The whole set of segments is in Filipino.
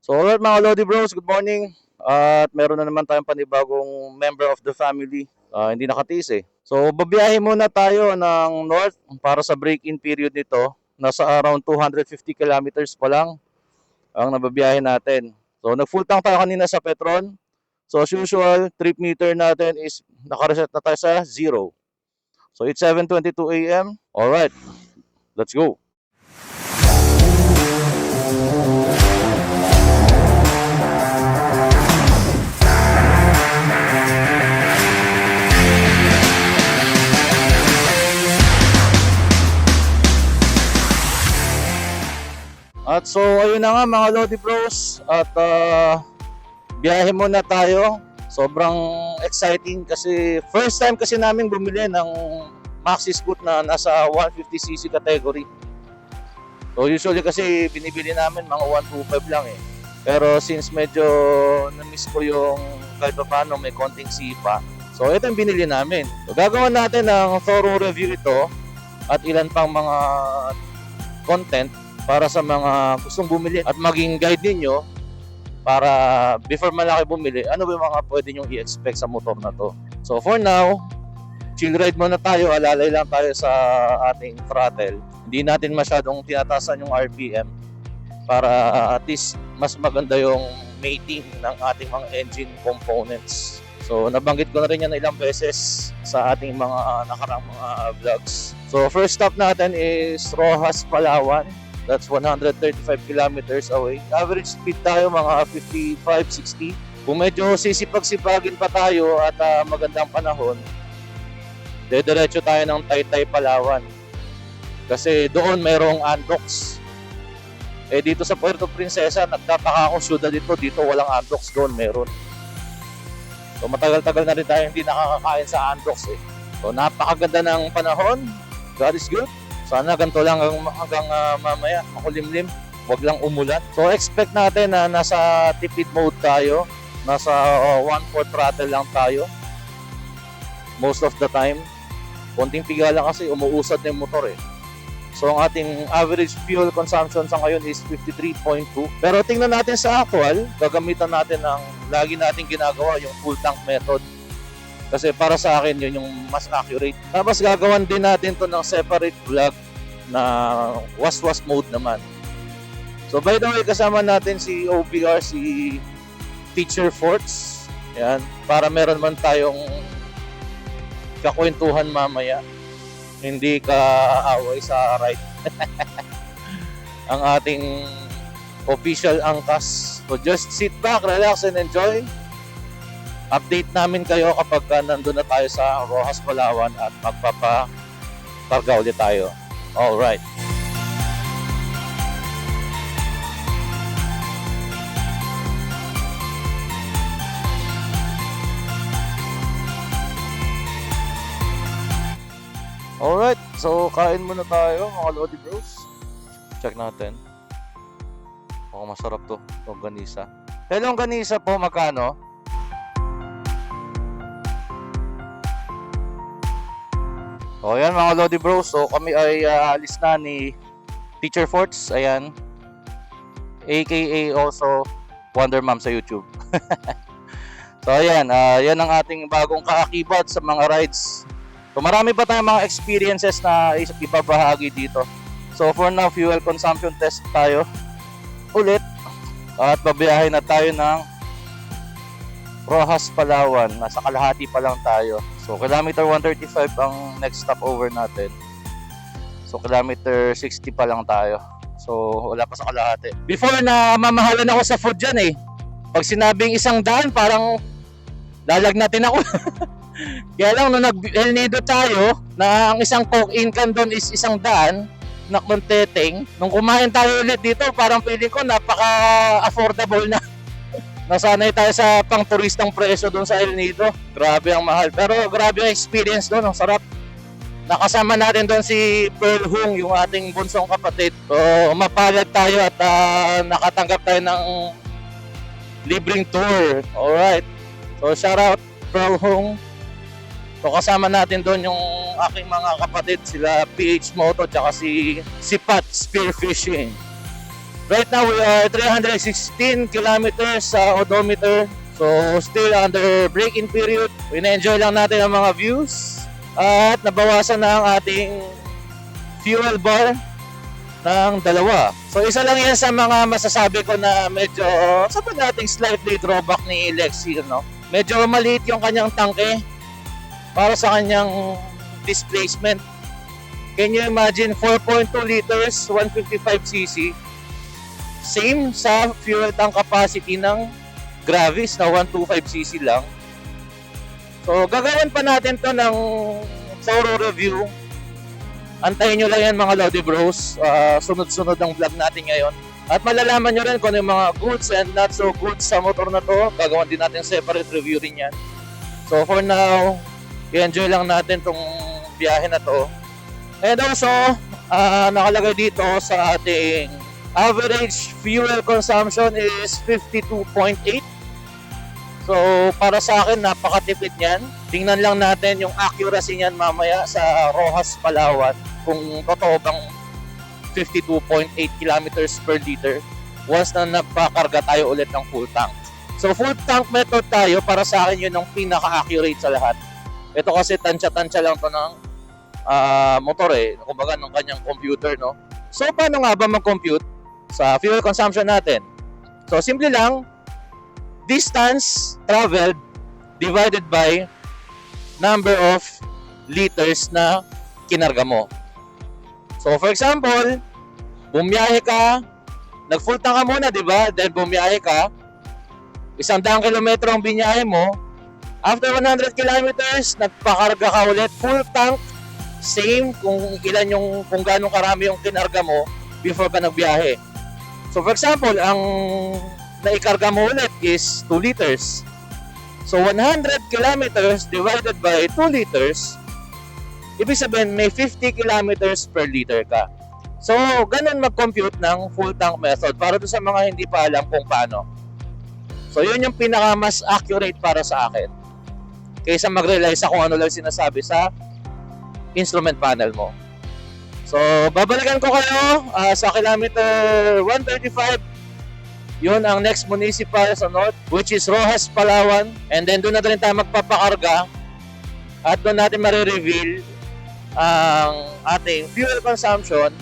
So alright mga Lodi Bros, good morning. At meron na naman tayong panibagong member of the family. Hindi nakatiis eh. So babiyahe muna tayo ng north para sa break-in period nito. Nasa around 250 kilometers pa lang ang nababiyahe natin. So nag-full tank tayo kanina sa Petron. So as usual, trip meter natin is nakareset na tayo sa 0. So it's 7:22 a.m. Alright, let's go. At so ayun na nga mga Lodi Bros, at biyahe muna tayo. Sobrang exciting kasi first time kasi namin bumili ng maxi scoot na nasa 150cc category. So usually kasi binibili namin mga 125 lang eh. Pero since medyo na-miss ko yung kahit pa paano may konting sipa, so ito yung binili namin. So gagawin natin ng thorough review ito at ilan pang mga content para sa mga gustong bumili at maging guide ninyo para before malaki bumili, ano ba yung mga pwede nyong i-expect sa motor na to. So for now, chill ride muna tayo, alalay lang tayo sa ating throttle. Hindi natin masyadong tinatasan yung RPM para at least mas maganda yung mating ng ating mga engine components. So nabanggit ko na rin yan ilang beses sa ating mga nakarang mga vlogs. So first stop natin is Roxas, Palawan. That's 135 kilometers away. Average speed tayo mga 55-60. Kung medyo sisipag-sipagin pa tayo at magandang panahon, dediretso tayo ng Taytay, Palawan. Kasi doon mayroong Andox. Eh dito sa Puerto Princesa, nagtataka akong syudad dito walang Andox, doon meron. So matagal-tagal na rin tayo hindi nakakakain sa Andox eh. So napakaganda ng panahon. God is good. Sana ganito lang hanggang mamaya, makulimlim, wag lang umulan. So expect natin na nasa tipid mode tayo, nasa 1/4 throttle lang tayo most of the time. Konting piga lang kasi umuusad na yung motor eh. So ang ating average fuel consumption sa ngayon is 53.2. Pero tingnan natin sa actual, gagamitan natin ng lagi natin ginagawa yung full tank method. Kasi para sa akin yun yung mas accurate. Tapos gagawan din natin to ng separate vlog na was mode naman. So by the way, kasama natin si OBR, si Teacher Forts. Yan, para meron man tayong kakwentuhan mamaya. Hindi ka away sa ride. Ang ating official angkas. So just sit back, relax and enjoy. Update namin kayo kapag nandun na tayo sa Roxas, Palawan at magpapakarga ulit tayo. Alright. Alright, so kain muna tayo mga Lodi Bros. Check natin. Masarap to, longganisa. Longganisa po, magkano? So ayan mga Lodi Bros, so kami ay alis na ni Teacher Forts, ayan, aka also Wonder Mom sa YouTube. So ayan, yan ang ating bagong kaakibat sa mga rides. So marami pa tayong mga experiences na ibabahagi dito. So for now, fuel consumption test tayo ulit at babiyahe na tayo ng Roxas, Palawan. Nasa kalahati pa lang tayo. So kilometer 135 ang next stopover natin. So kilometer 60 pa lang tayo. So wala pa sa kalahati. Before na mamahalan ako sa food dyan eh. Pag sinabing 100, parang lalagnatin ako. Kaya lang nung nag-El Nido tayo, na ang isang coke income doon is 100 na konteteng. Nung kumain tayo ulit dito, parang feeling ko napaka-affordable na. Nasanay tayo sa pang turistang presyo doon sa El Nido. Grabe ang mahal. Pero grabe ang experience doon. Ang sarap. Nakasama natin doon si Pearl Hung, yung ating bunsong kapatid. So mapalad tayo at nakatanggap tayo ng libreng tour. Alright. So shout out Pearl Hung. So kasama natin doon yung aking mga kapatid. Sila PH Moto tsaka si Pat Spearfishing. Right now, we are 316 kilometers sa odometer. So, still under break-in period. Ina-enjoy lang natin ang mga views. At nabawasan na ang ating fuel bar ng 2. So, isa lang yan sa mga masasabi ko na medyo, sabi natin slightly drawback ni Lexi, no? Medyo maliit yung kanyang tangke para sa kanyang displacement. Can you imagine 4.2 liters, 155cc? Same sa fuel tank capacity ng Gravis na 125cc lang. So, gagawin pa natin to ng thorough review. Antayin nyo lang yan mga Lodi Bros. Sunod-sunod ang vlog natin ngayon. At malalaman nyo rin kung ano yung mga goods and not so goods sa motor na to. Gagawin din natin separate review rin yan. So, for now, i-enjoy lang natin tong biyahe na to. And also, nakalagay dito sa ating average fuel consumption is 52.8. So, para sa akin, napakatipid niyan. Tingnan lang natin yung accuracy niyan mamaya sa Rojas, Palawan. Kung totoo bang 52.8 kilometers per liter once na nagpakarga tayo ulit ng full tank. So, full tank method tayo. Para sa akin, yun ang pinaka-accurate sa lahat. Ito kasi tansya-tansya lang to ng motor eh. Kumbaga ng kanyang computer, no? So, paano nga ba mag-compute sa fuel consumption natin? So, simple lang, distance traveled divided by number of liters na kinarga mo. So, for example, bumiyahe ka, nag-full tank ka muna, di ba? Then bumiyahe ka, 100 kilometro ang binyahe mo, after 100 kilometers, nagpakarga ka ulit, full tank, same kung ilan yung, kung gaano karami yung kinarga mo before ka nagbiyahe. So for example, ang naikarga mo ulit is 2 liters. So 100 kilometers divided by 2 liters, ibig sabihin may 50 kilometers per liter ka. So ganun mag-compute ng full tank method para doon sa mga hindi pa alam kung paano. So yun yung pinaka mas accurate para sa akin kaysa mag-rely sa kung ano lang sinasabi sa instrument panel mo. So, babalikan ko kayo sa kilometer 135. Yun ang next municipal sa north, which is Rojas, Palawan. And then doon na rin tayo magpapakarga at doon natin marireveal ang ating fuel consumption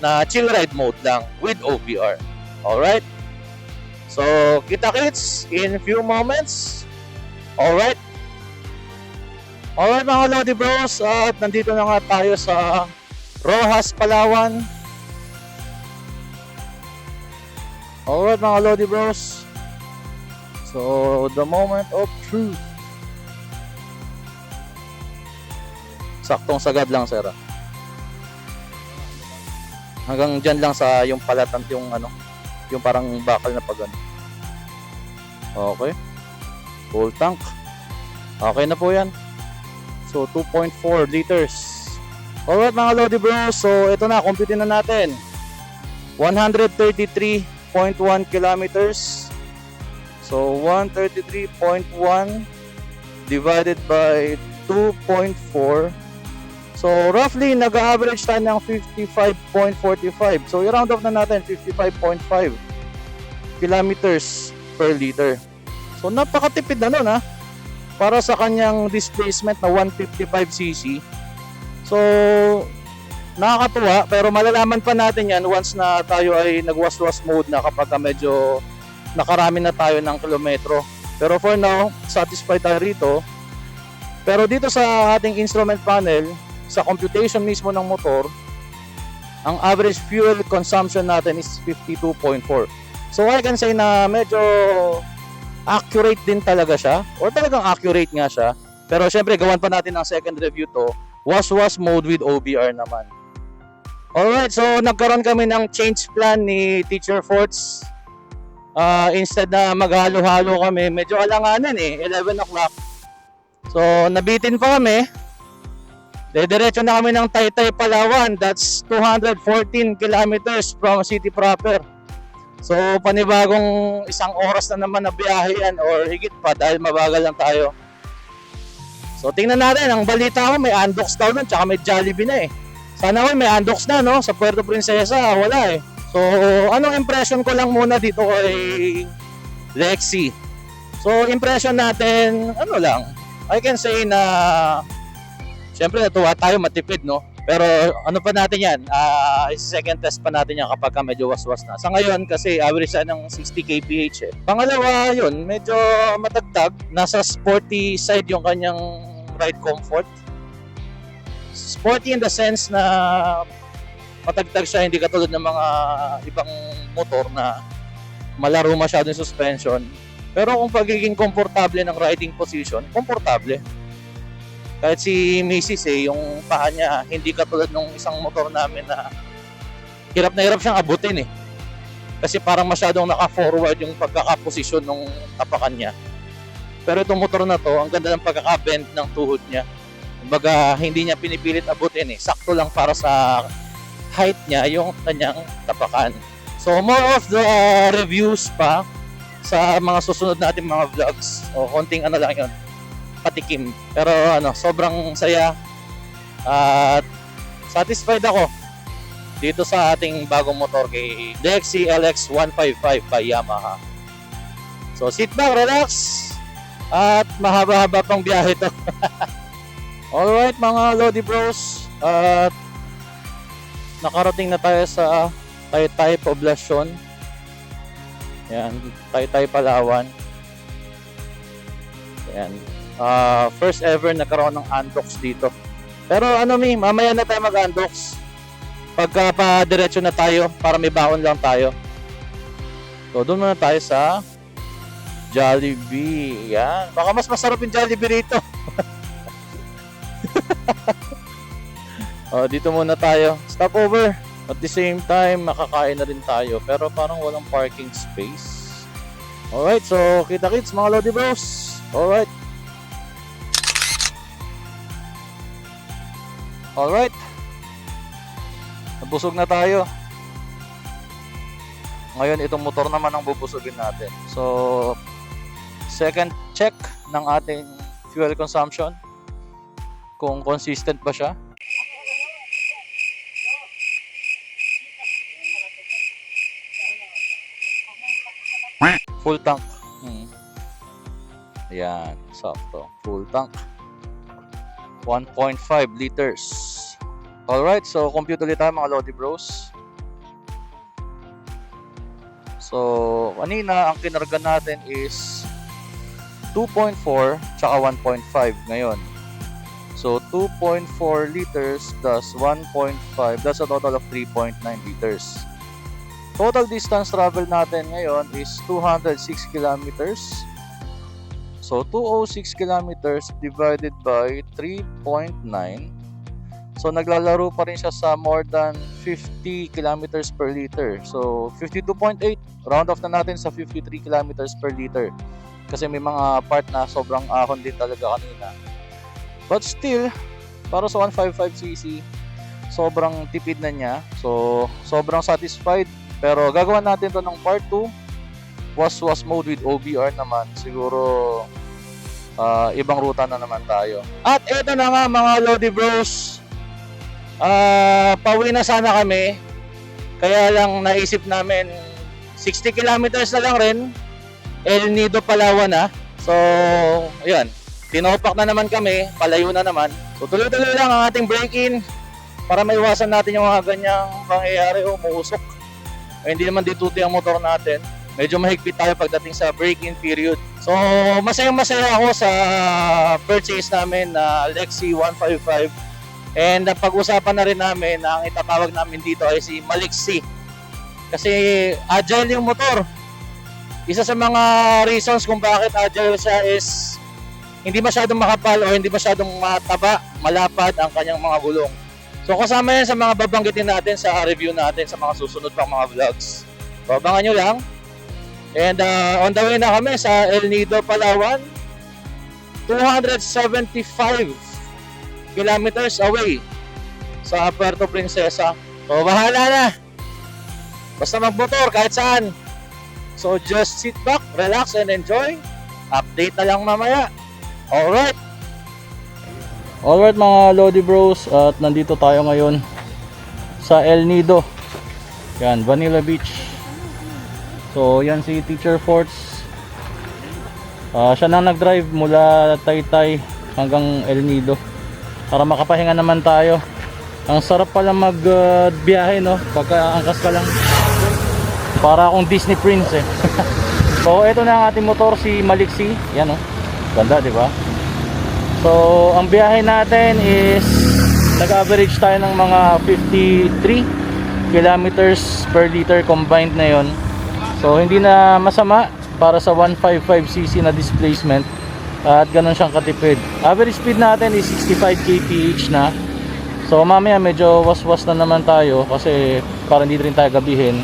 na chill ride mode lang with OBR. Alright? So, kita-kits in few moments. Alright? Alright mga Lodi Bros, at nandito na nga tayo sa Rojas, Palawan. Alright mga Lodi Bros. So, the moment of truth. Saktong sagad lang, sir. Hanggang dyan lang sa yung palatan, yung ano, yung parang bakal na pag ano. Okay. Full tank. Okay na po yan. So, 2.4 liters. Alright mga Lodi Bros. So, ito na. Compute na natin. 133.1 kilometers. So, 133.1 divided by 2.4. So, roughly, nag-average tayo ng 55.45. So, i-round off na natin. 55.5 kilometers per liter. So, napakatipid na nun, ha? Para sa kanyang displacement na 155cc. So, nakakatuwa, pero malalaman pa natin yan once na tayo ay nagwas-was mode na kapag medyo nakarami na tayo ng kilometro. Pero for now, satisfied tayo rito. Pero dito sa ating instrument panel, sa computation mismo ng motor, ang average fuel consumption natin is 52.4. So I can say na medyo accurate din talaga siya, or talagang accurate nga siya. Pero syempre gawan pa natin ang second review to, was mode with OBR naman. Alright, so nagkaroon kami ng change plan ni Teacher Forts. Instead na maghalo-halo kami, medyo alanganan 11 o'clock. So nabitin pa kami. Diretso na kami ng Taytay, Palawan. That's 214 kilometers from city proper. So panibagong isang oras na naman na biyahe yan or higit pa dahil mabagal lang tayo. So tingnan natin, ang balita ko may Andox daw nun tsaka may Jollibee na Sana may Andox na no, sa Puerto Princesa wala So, anong impression ko lang muna dito kay Lexi? So, impression natin, ano lang, I can say na syempre natuwa tayo, matipid, no? Pero ano pa natin yan, second test pa natin yan kapag medyo waswas na. Sa ngayon kasi average siya ng 60 kph eh. Pangalawa yun, medyo matagtag. Nasa sporty side yung kanyang ride comfort. Sporty in the sense na matagtag siya, hindi katulad ng mga ibang motor na malaro masyado yung suspension. Pero kung pagiging komportable ng riding position, komportable. Kahit si Mrs. Yung paa niya, hindi katulad nung isang motor namin na hirap siyang abutin eh. Kasi parang masyadong naka-forward yung pagkakaposisyon ng tapakan niya. Pero itong motor na to, ang ganda ng pagkaka-bend ng tuhod niya. Kumbaga, hindi niya pinipilit abutin eh. Sakto lang para sa height niya yung kanyang tapakan. So, more of the reviews pa sa mga susunod natin mga vlogs. O konting ano lang yun, patikim. Pero sobrang saya at satisfied ako dito sa ating bagong motor kay Lexi LX 155 by Yamaha. So sit back, relax at mahaba-haba pang biyahe to. Alright mga Lodi Bros, at nakarating na tayo sa Taytay Poblacion. Yan, Taytay Palawan. Yan. First ever nagkaroon ng undox dito. Pero mamaya na tayo mag-undox. Pagka pa-diretso na tayo para may baon lang tayo. So doon muna tayo sa Jollibee. Yan. Baka mas masarap yung Jollibee rito. Dito muna tayo. Stop over. At the same time, makakain na rin tayo. Pero parang walang parking space. Alright, so kita-kits mga Lodi Bros. Alright. Alright. Nabusog na tayo. Ngayon, itong motor naman ang bubusugin natin. So, second check ng ating fuel consumption. Kung consistent ba siya. Full tank. Ayan, sakto. Full tank. 1.5 liters. Alright, so compute ulit tayo mga Lodi Bros. So, kanina ang kinarga natin is 2.4 tsaka 1.5 ngayon. So, 2.4 liters plus 1.5, that's a total of 3.9 liters. Total distance travel natin ngayon is 206 kilometers. So, 206 kilometers divided by 3.9. So, naglalaro pa rin siya sa more than 50 kilometers per liter. So, 52.8. Round off na natin sa 53 kilometers per liter. Kasi may mga part na sobrang ahon din talaga kanina. But still, para sa 155cc, sobrang tipid na niya. So, sobrang satisfied. Pero gagawin natin to ng part 2. Was mode with OBR naman. Siguro ibang ruta na naman tayo. At eto na nga mga Lodi Bros. Pauwi na sana kami. Kaya lang naisip namin 60 kilometers na lang rin. El Nido Palawan na. So, ayun. Tinopak na naman kami. Palayo na naman. So, tuloy-tuloy lang ang ating break-in para maiwasan natin yung mga ganyang pangyayari o muusok. Hindi naman dituti ang motor natin. Medyo mahigpit tayo pagdating sa break-in period. So, masayang-masaya ako sa purchase namin na Lexi 155. And pag-usapan na rin namin na ang itatawag namin dito ay si Maliksi. Kasi agile yung motor. Isa sa mga reasons kung bakit agile siya is hindi masyadong makapal o hindi masyadong mataba, malapad ang kanyang mga gulong. So, kasama yan sa mga babanggitin natin sa review natin sa mga susunod pang mga vlogs. So, abangan nyo lang. And on the way na kami sa El Nido, Palawan. 275 kilometers away sa Puerto Princesa. So, bahala na. Basta magmotor kahit saan. So, just sit back, relax, and enjoy. Update na lang mamaya. Alright. Alright mga Lodi Bros, at nandito tayo ngayon sa El Nido. Yan, Vanilla Beach. So yan si Teacher Forts. Siya nang nag-drive mula Taytay hanggang El Nido para makapahinga naman tayo. Ang sarap pala magbiyahe, no? Pagka angkas ka lang. Para akong Disney Prince eh. So ito na ang ating motor, si Maliksi. Yan, oh. Ganda, di ba? So ang biyahe natin is nag-average tayo ng mga 53 kilometers per liter combined na yon. So hindi na masama para sa 155cc na displacement at ganun siyang katipid. Average speed natin is 65 kph na. So mamaya medyo waswas na naman tayo kasi para hindi rin tayo gabihin.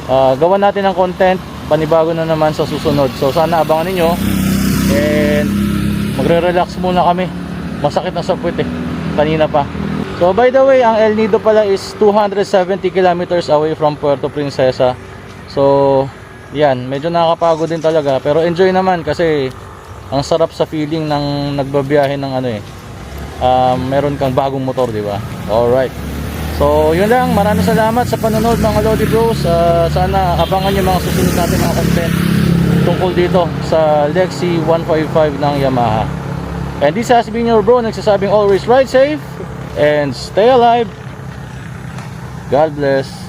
Gawan natin ng content, panibago na naman sa susunod. So sana abangan ninyo and magre-relax muna kami. Masakit na sa puwet eh, kanina pa. So by the way, ang El Nido pala is 270 kilometers away from Puerto Princesa. So yan, medyo nakakapagod din talaga pero enjoy naman kasi ang sarap sa feeling ng nagbabiyahe ng ano eh. Meron kang bagong motor, di ba? Alright. So yun lang, maraming salamat sa panonood mga Lodi Bros. Sana abangan niyo mga susunod natin mga content tungkol dito sa Lexi 155 ng Yamaha. And this has been your bro nagsasabing always ride safe and stay alive. God bless.